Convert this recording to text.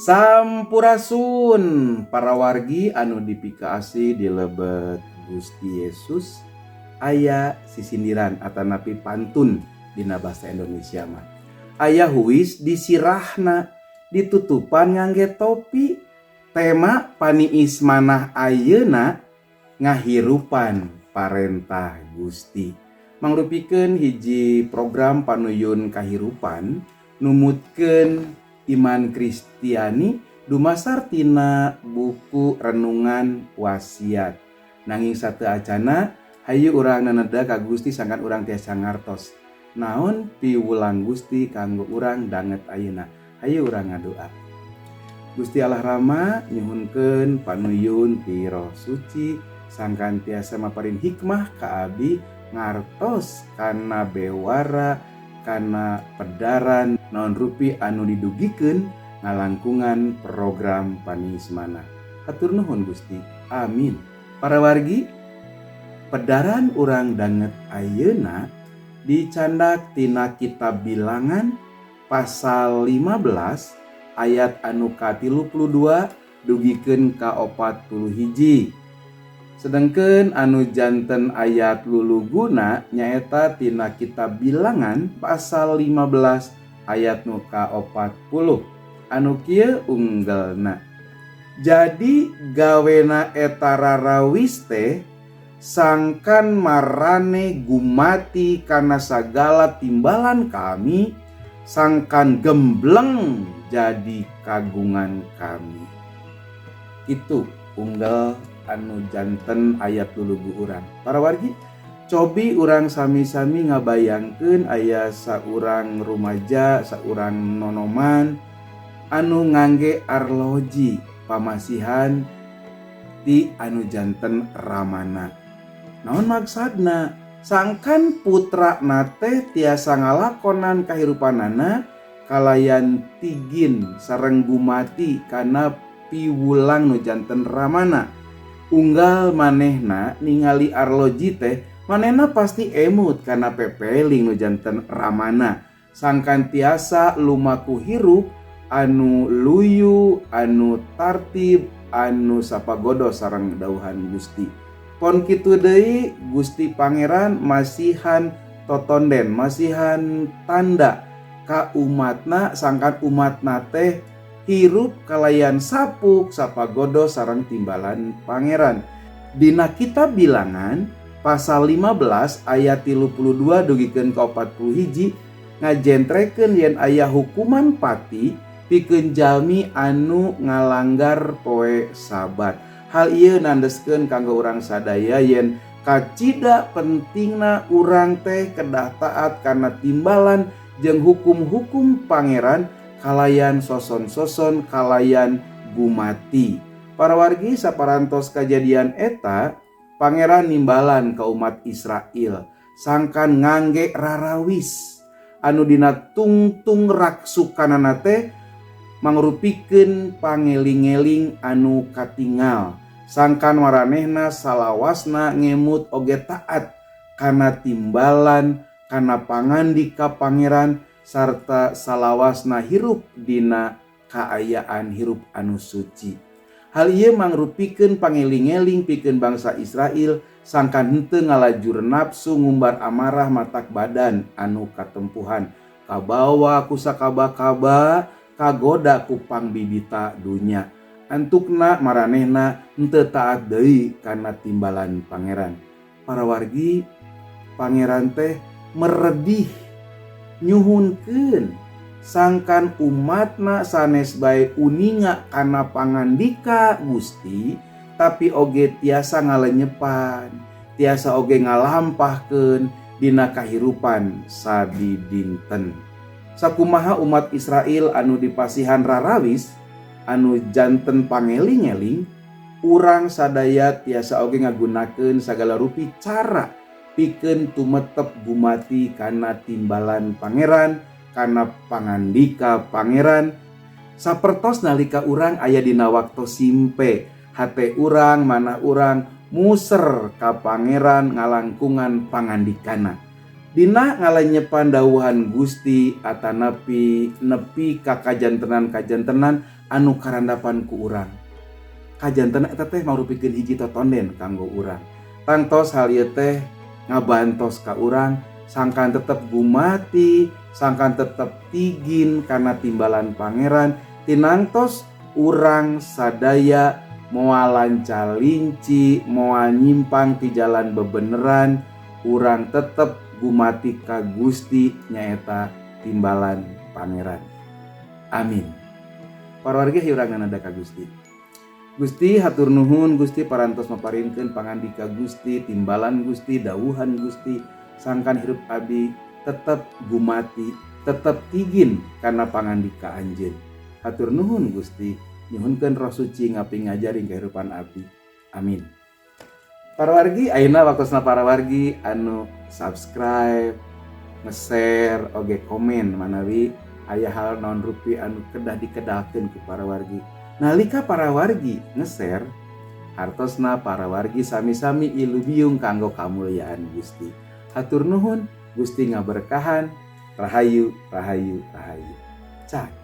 Sampurasun para wargi anu dipikaasi di lebet Gusti Yesus aya sisindiran atanapi pantun dina basa Indonesia mah. Aya huis disirahna ditutupan ngangge topi. Tema paniis manah ayeuna ngahirupan parentah Gusti. Mangrupikeun hiji program panuyun kahirupan numutkeun iman Kristiani dumasar tina buku renungan wasiat. Nanging sateu acana hayu urang naneda ka Gusti sangkan urang tiasa ngartos naon piwulang Gusti kanggo urang danget ayeuna. Hayu urang ngadoa. Gusti Allah Rama nyuhunkeun panuyun ti Roh Suci sangkan tiasa maparin hikmah ka abi ngartos kana bewara kana pedaran naon rupi anu didugikeun ngalangkungan program paniis manah. Hatur nuhun Gusti. Amin. Para wargi, pedaran urang danget ayeuna dicandak tina kitab Bilangan pasal 15 ayat anu ka-32 dugikeun ka 41. Sedengkeun anu janten ayat luluguna nyaeta tina kitab Bilangan pasal 15 ayat nu ka-40. Anu kieu unggelna. Jadi gawena eta rarawis teh sangkan marane gumati kana sagala timbalan kami, sangkan gembleng jadi kagungan kami. Itu unggal anu janten ayat lulugu urang. Para wargi, cobi urang sami-sami ngabayangkeun aya saurang rumaja, saurang nonoman anu ngangge arloji pamasihan ti anu janten ramana. Naon maksudna? Sangkan putra nate tiasa ngalakonan kahirupanana kalayan tigin sareng gumati kana piwulang nu janten ramana. Unggal manehna ningali arloji teh manehna pasti emut kana pepeling nu janten ramana. Sangkan tiasa lumaku hirup anu luyu, anu tartib, anu sapagodo sareng dauhan Gusti. Pon kitu deui Gusti Pangeran masihan totonden, masihan tanda ka umatna sangkan umatna teh hirup kalayan sapuk sapagodo sareng timbalan Pangeran. Dina kitab Bilangan pasal 15 ayat 32 dugikeun ka 41 ngajentrekeun yen aya hukuman pati pikeun jalmi anu ngalanggar poe Sabat. Hal ieu nandeskeun kanggo urang sadaya yen kacida pentingna urang teh kedah taat kana timbalan jeung hukum-hukum Pangeran kalayan soson-soson kalayan gumati. Para wargi saparantos kajadian eta Pangeran nimbalan ka umat Israel sangkan ngangge rarawis anu dina tungtung raksukanana teh mangrupikeun pangeling-eling anu katingal. Sangkan maranehna salawasna ngemut oge taat kana timbalan kana pangandika Pangeran sarta salawasna hirup dina kaayaan hirup anu suci. Hal ieu mangrupikeun pangeling-eling pikeun bangsa Israel sangkan henteu ngalajur nafsu ngumbar amarah matak badan anu katempuhan kabawa ku sakaba-kaba kagoda ku pangbibita dunya. Antukna maranehna henteu taat deui kana timbalan Pangeran. Para wargi, Pangeran teh meredih nyuhunkeun sangkan umatna sanes bae uninga kana pangandika Gusti tapi oge tiasa ngalenyepan, tiasa oge ngalampahkeun dina kahirupan sadi dinten. Sakumaha umat Israel anu dipasihan rarawis anu janten pangeling-eling, urang sadaya tiasa oge ngagunakeun sagala rupi cara pikeun tumetep gumati kana timbalan Pangeran, kana pangandika Pangeran. Sapertos nalika urang aya dina waktu simpe, hate urang manah urang muser ka Pangeran ngalangkungan pangandikana. Dina ngalenyepan dawuhan Gusti atanapi nepi ka kajantenan anu karandapan ku urang. Kajantenan eta teh marupikeun hiji totonden kanggo urang. Tangtos hal ieu teh ngabantos ka urang sangkan tetep gumati, sangkan tetep tigin kana timbalan pangeran, tinangtos urang sadaya moal lanca-linci, moal nyimpang ti jalan bebeneran, urang tetep gumati ka Gusti nyaeta timbalan pangeran. Amin. Para wargi hiurangan ada ka Gusti. Gusti hatur nuhun Gusti parantos maparinkeun pangandika Gusti, timbalan Gusti, dawuhan Gusti, sangkan hirup abdi tetep gumati, tetep tigin kana pangandika Anjeun. Hatur nuhun Gusti, nyuhunkeun Roh Suci ngaping ngajaring kehidupan abdi. Amin. Para wargi, ayeuna waktosna para wargi anu subscribe, nge-share, oge komen manawi aya hal naon rupi anu kedah dikedahkeun ku para wargi. Nalika para wargi nge-share, hartosna para wargi sami-sami ilubiung kanggo kamuliaan Gusti. Hatur nuhun, Gusti ngaberkahan. Rahayu, rahayu, rahayu. Cak.